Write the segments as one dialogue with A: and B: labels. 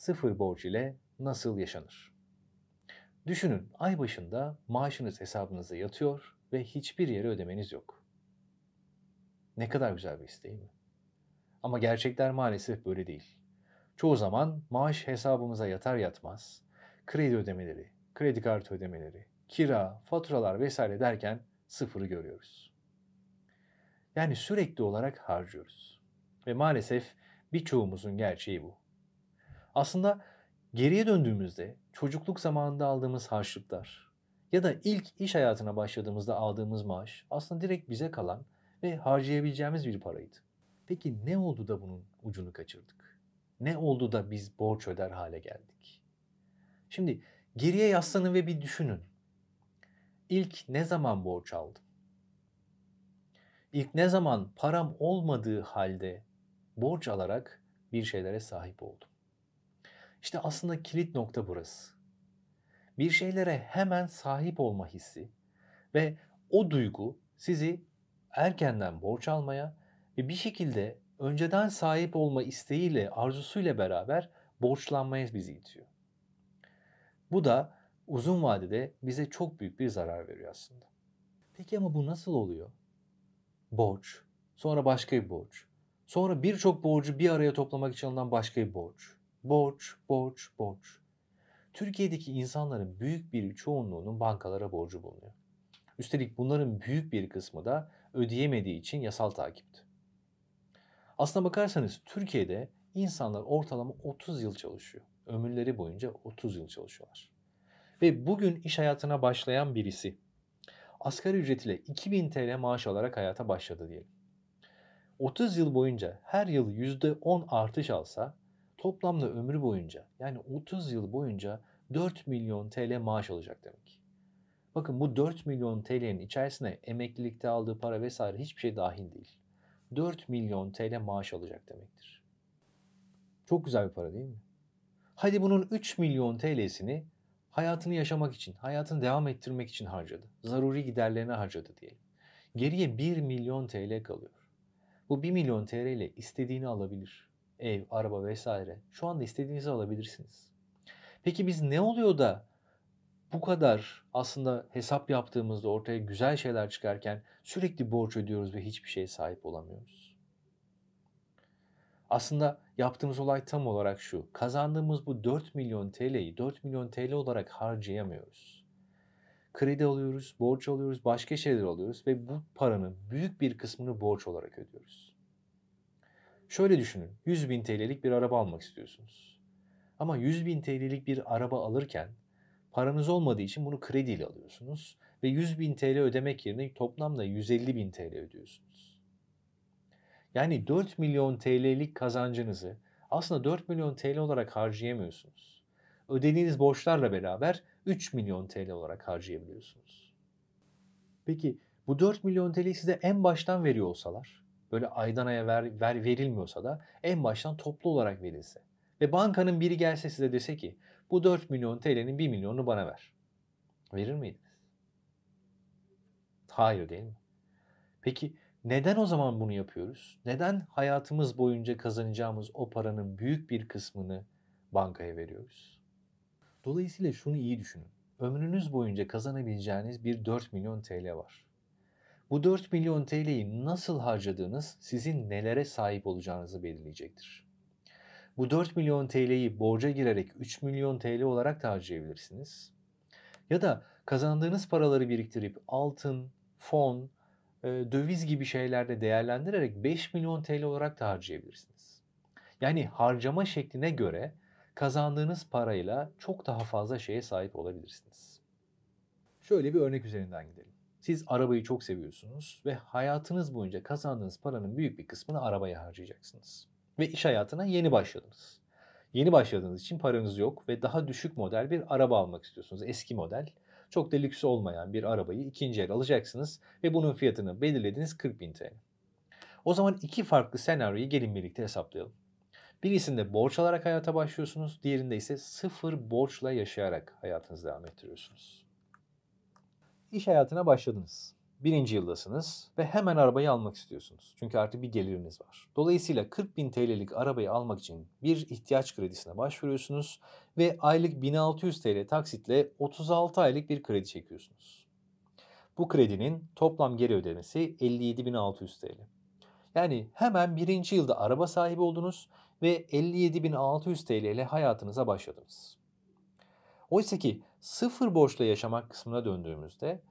A: sıfır borç ile nasıl yaşanır? Düşünün, ay başında maaşınız hesabınıza yatıyor ve hiçbir yere ödemeniz yok. Ne kadar güzel bir his değil mi? Ama gerçekler maalesef böyle değil. Çoğu zaman maaş hesabımıza yatar yatmaz kredi ödemeleri, kredi kartı ödemeleri, kira, faturalar vesaire derken sıfırı görüyoruz. Yani sürekli olarak harcıyoruz. Ve maalesef birçoğumuzun gerçeği bu. Aslında geriye döndüğümüzde çocukluk zamanında aldığımız harçlıklar ya da ilk iş hayatına başladığımızda aldığımız maaş aslında direkt bize kalan ve harcayabileceğimiz bir paraydı. Peki ne oldu da bunun ucunu kaçırdık? Ne oldu da biz borç öder hale geldik? Şimdi geriye yaslanın ve bir düşünün. İlk ne zaman borç aldım? İlk ne zaman param olmadığı halde borç alarak bir şeylere sahip oldum? İşte aslında kilit nokta burası. Bir şeylere hemen sahip olma hissi ve o duygu sizi erkenden borç almaya ve bir şekilde önceden sahip olma isteğiyle, arzusuyla beraber borçlanmaya bizi itiyor. Bu da uzun vadede bize çok büyük bir zarar veriyor aslında. Peki ama bu nasıl oluyor? Borç, sonra başka bir borç, sonra birçok borcu bir araya toplamak için alınan başka bir borç. Borç, borç, borç. Türkiye'deki insanların büyük bir çoğunluğunun bankalara borcu bulunuyor. Üstelik bunların büyük bir kısmı da ödeyemediği için yasal takipti. Aslına bakarsanız Türkiye'de insanlar ortalama 30 yıl çalışıyor. Ömürleri boyunca 30 yıl çalışıyorlar. Ve bugün iş hayatına başlayan birisi asgari ücret ile 2000 TL maaş alarak hayata başladı diyelim. 30 yıl boyunca her yıl %10 artış alsa toplamda ömrü boyunca yani 30 yıl boyunca 4 milyon TL maaş alacak demek. Bakın bu 4 milyon TL'nin içerisine emeklilikte aldığı para vesaire hiçbir şey dahil değil. 4 milyon TL maaş alacak demektir. Çok güzel bir para değil mi? Hadi bunun 3 milyon TL'sini hayatını yaşamak için, hayatını devam ettirmek için harcadı. Zaruri giderlerine harcadı diyelim. Geriye 1 milyon TL kalıyor. Bu 1 milyon TL ile istediğini alabilir. Ev, araba vesaire. Şu anda istediğinizi alabilirsiniz. Peki biz ne oluyor da bu kadar aslında hesap yaptığımızda ortaya güzel şeyler çıkarken sürekli borç ödüyoruz ve hiçbir şeye sahip olamıyoruz? Aslında yaptığımız olay tam olarak şu. Kazandığımız bu 4 milyon TL'yi 4 milyon TL olarak harcayamıyoruz. Kredi alıyoruz, borç alıyoruz, başka şeyler alıyoruz ve bu paranın büyük bir kısmını borç olarak ödüyoruz. Şöyle düşünün, 100 bin TL'lik bir araba almak istiyorsunuz. Ama 100 bin TL'lik bir araba alırken paranız olmadığı için bunu krediyle alıyorsunuz ve 100 bin TL ödemek yerine toplamda 150 bin TL ödüyorsunuz. Yani 4 milyon TL'lik kazancınızı aslında 4 milyon TL olarak harcayamıyorsunuz. Ödediğiniz borçlarla beraber 3 milyon TL olarak harcayabiliyorsunuz. Peki bu 4 milyon TL'yi size en baştan veriyor olsalar, böyle aydan aya verilmiyorsa da en baştan toplu olarak verilse ve bankanın biri gelse size dese ki bu 4 milyon TL'nin 1 milyonunu bana ver. Verir miydiniz? Hayır değil mi? Peki neden o zaman bunu yapıyoruz? Neden hayatımız boyunca kazanacağımız o paranın büyük bir kısmını bankaya veriyoruz? Dolayısıyla şunu iyi düşünün. Ömrünüz boyunca kazanabileceğiniz bir 4 milyon TL var. Bu 4 milyon TL'yi nasıl harcadığınız sizin nelere sahip olacağınızı belirleyecektir. Bu 4 milyon TL'yi borca girerek 3 milyon TL olarak da harcayabilirsiniz. Ya da kazandığınız paraları biriktirip altın, fon, döviz gibi şeylerde değerlendirerek 5 milyon TL olarak da harcayabilirsiniz. Yani harcama şekline göre kazandığınız parayla çok daha fazla şeye sahip olabilirsiniz. Şöyle bir örnek üzerinden gidelim. Siz arabayı çok seviyorsunuz ve hayatınız boyunca kazandığınız paranın büyük bir kısmını arabaya harcayacaksınız. Ve iş hayatına yeni başladınız. Yeni başladığınız için paranız yok ve daha düşük model bir araba almak istiyorsunuz. Eski model. Çok da lüks olmayan bir arabayı ikinci el alacaksınız ve bunun fiyatını belirlediğiniz 40 bin TL. O zaman iki farklı senaryoyu gelin birlikte hesaplayalım. Birisinde borç alarak hayata başlıyorsunuz, diğerinde ise sıfır borçla yaşayarak hayatınızı devam ettiriyorsunuz. İş hayatına başladınız. birinci yıldasınız ve hemen arabayı almak istiyorsunuz. Çünkü artık bir geliriniz var. Dolayısıyla 40.000 TL'lik arabayı almak için bir ihtiyaç kredisine başvuruyorsunuz ve aylık 1600 TL taksitle 36 aylık bir kredi çekiyorsunuz. Bu kredinin toplam geri ödemesi 57.600 TL. Yani hemen birinci yılda araba sahibi oldunuz ve 57.600 TL ile hayatınıza başladınız. Oysa ki sıfır borçla yaşamak kısmına döndüğümüzde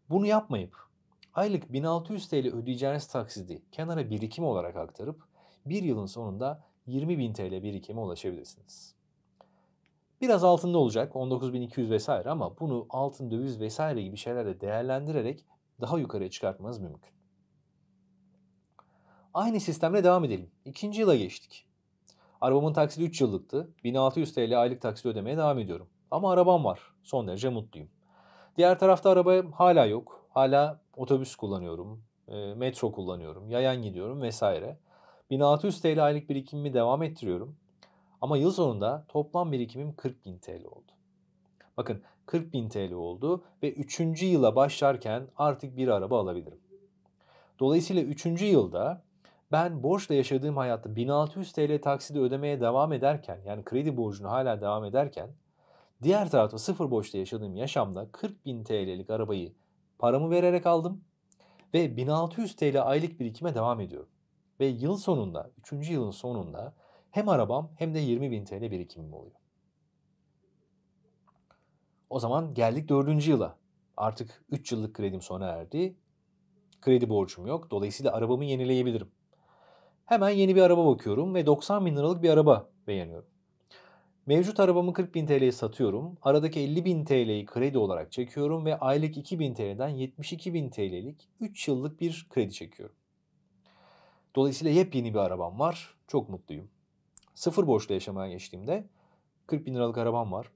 A: bunu yapmayıp aylık 1600 TL ödeyeceğiniz taksidi kenara birikim olarak aktarıp bir yılın sonunda 20.000 TL birikime ulaşabilirsiniz. Biraz altında olacak 19.200 vesaire ama bunu altın, döviz vesaire gibi şeylerle değerlendirerek daha yukarıya çıkartmanız mümkün. Aynı sistemle devam edelim. İkinci yıla geçtik. Arabamın taksidi 3 yıllıktı. 1600 TL aylık taksit ödemeye devam ediyorum. Ama arabam var. Son derece mutluyum. Diğer tarafta araba hala yok. Hala otobüs kullanıyorum, metro kullanıyorum, yayan gidiyorum vesaire. 1600 TL aylık birikimimi devam ettiriyorum. Ama yıl sonunda toplam birikimim 40.000 TL oldu. Bakın 40.000 TL oldu ve 3. yıla başlarken artık bir araba alabilirim. Dolayısıyla 3. yılda ben borçla yaşadığım hayatta 1600 TL taksidi ödemeye devam ederken, yani kredi borcunu hala devam ederken, diğer tarafta sıfır borçla yaşadığım yaşamda 40.000 TL'lik arabayı paramı vererek aldım ve 1600 TL aylık birikime devam ediyorum. Ve yıl sonunda, 3. yılın sonunda hem arabam hem de 20.000 TL birikimim oluyor. O zaman geldik 4. yıla. Artık 3 yıllık kredim sona erdi. Kredi borcum yok. Dolayısıyla arabamı yenileyebilirim. Hemen yeni bir araba bakıyorum ve 90.000 liralık bir araba beğeniyorum. Mevcut arabamı 40.000 TL'ye satıyorum. Aradaki 50.000 TL'yi kredi olarak çekiyorum ve aylık 2.000 TL'den 72.000 TL'lik 3 yıllık bir kredi çekiyorum. Dolayısıyla yepyeni bir arabam var. Çok mutluyum. Sıfır borçla yaşamaya geçtiğimde 40.000 liralık arabam var.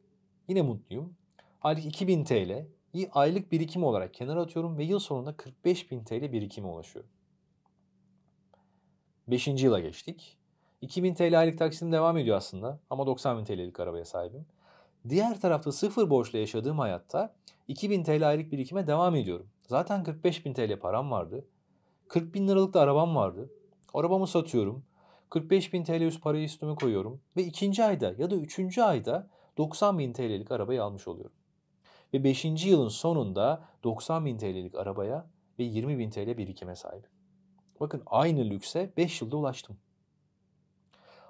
A: Yine mutluyum. Aylık 2.000 TL'yi aylık birikim olarak kenara atıyorum ve yıl sonunda 45.000 TL birikime ulaşıyorum. 5. yıla geçtik. 2.000 TL aylık taksitim devam ediyor aslında ama 90.000 TL'lik arabaya sahibim. Diğer tarafta sıfır borçla yaşadığım hayatta 2.000 TL aylık birikime devam ediyorum. Zaten 45.000 TL param vardı. 40.000 liralık da arabam vardı. Arabamı satıyorum. 45.000 TL üst parayı üstüme koyuyorum. Ve ikinci ayda ya da 3. ayda 90.000 TL'lik arabayı almış oluyorum. Ve 5. yılın sonunda 90.000 TL'lik arabaya ve 20.000 TL birikime sahibim. Bakın aynı lükse 5 yılda ulaştım.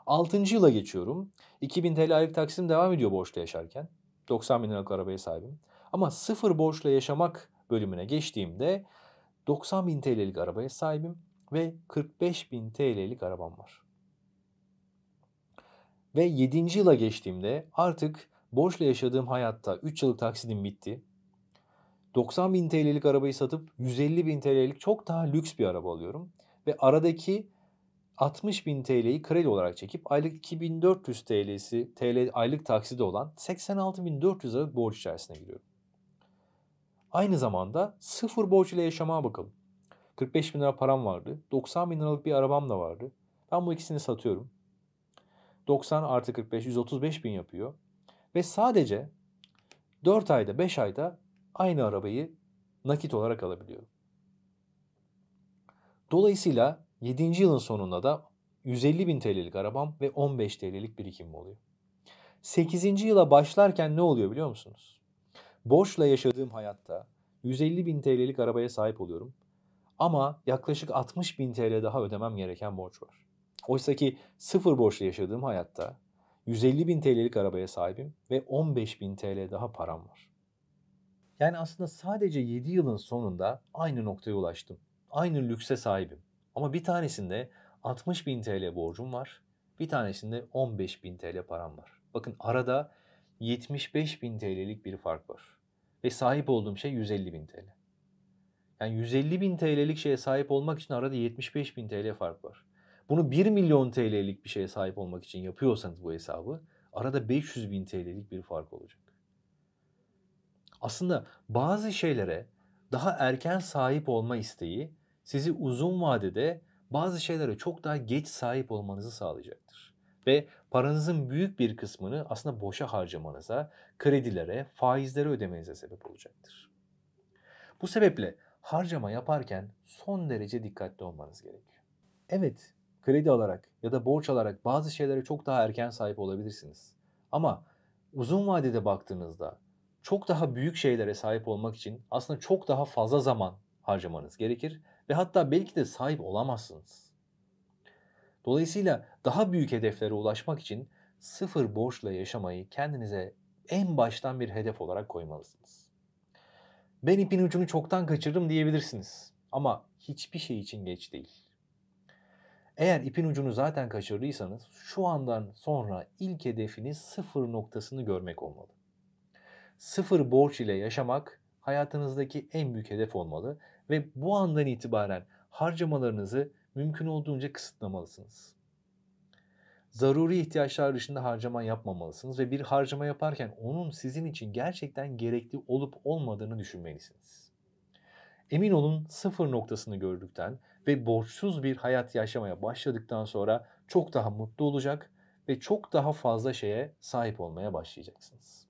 A: 6. yıla geçiyorum. 2.000 TL aylık taksitim devam ediyor borçla yaşarken. 90.000 liralık arabaya sahibim. Ama sıfır borçla yaşamak bölümüne geçtiğimde 90.000 TL'lik arabaya sahibim ve 45.000 TL'lik arabam var. Ve 7. yıla geçtiğimde artık borçla yaşadığım hayatta 3 yıllık taksidim bitti. 90.000 TL'lik arabayı satıp 150.000 TL'lik çok daha lüks bir araba alıyorum. Ve aradaki 60.000 TL'yi kredi olarak çekip aylık 2.400 TL aylık taksidi olan 86.400 liralık borç içerisine giriyorum. Aynı zamanda sıfır borç ile yaşamaya bakalım. 45.000 lira param vardı. 90.000 liralık bir arabam da vardı. Ben bu ikisini satıyorum. 90 artı 45 135.000 yapıyor. Ve sadece 4 ayda 5 ayda aynı arabayı nakit olarak alabiliyorum. Dolayısıyla 7. yılın sonunda da 150.000 TL'lik arabam ve 15 TL'lik birikimim oluyor. 8. yıla başlarken ne oluyor biliyor musunuz? Borçla yaşadığım hayatta 150.000 TL'lik arabaya sahip oluyorum. Ama yaklaşık 60.000 TL daha ödemem gereken borç var. Oysa ki sıfır borçla yaşadığım hayatta 150.000 TL'lik arabaya sahibim ve 15.000 TL daha param var. Yani aslında sadece 7 yılın sonunda aynı noktaya ulaştım. Aynı lükse sahibim. Ama bir tanesinde 60.000 TL borcum var. Bir tanesinde 15.000 TL param var. Bakın arada 75.000 TL'lik bir fark var. Ve sahip olduğum şey 150.000 TL. Yani 150.000 TL'lik şeye sahip olmak için arada 75.000 TL fark var. Bunu 1 milyon TL'lik bir şeye sahip olmak için yapıyorsanız bu hesabı arada 500.000 TL'lik bir fark olacak. Aslında bazı şeylere daha erken sahip olma isteği sizi uzun vadede bazı şeylere çok daha geç sahip olmanızı sağlayacaktır. Ve paranızın büyük bir kısmını aslında boşa harcamanıza, kredilere, faizlere ödemenize sebep olacaktır. Bu sebeple Harcama yaparken son derece dikkatli olmanız gerekiyor. Evet, kredi alarak ya da borç alarak bazı şeylere çok daha erken sahip olabilirsiniz. Ama uzun vadede baktığınızda çok daha büyük şeylere sahip olmak için aslında çok daha fazla zaman harcamanız gerekir ve hatta belki de sahip olamazsınız. Dolayısıyla daha büyük hedeflere ulaşmak için sıfır borçla yaşamayı kendinize en baştan bir hedef olarak koymalısınız. Ben ipin ucunu çoktan kaçırdım diyebilirsiniz. Ama hiçbir şey için geç değil. Eğer ipin ucunu zaten kaçırdıysanız şu andan sonra ilk hedefiniz sıfır noktasını görmek olmalı. Sıfır borç ile yaşamak hayatınızdaki en büyük hedef olmalı ve bu andan itibaren harcamalarınızı mümkün olduğunca kısıtlamalısınız. Zaruri ihtiyaçlar dışında harcama yapmamalısınız ve bir harcama yaparken onun sizin için gerçekten gerekli olup olmadığını düşünmelisiniz. Emin olun sıfır noktasını gördükten ve borçsuz bir hayat yaşamaya başladıktan sonra çok daha mutlu olacak ve çok daha fazla şeye sahip olmaya başlayacaksınız.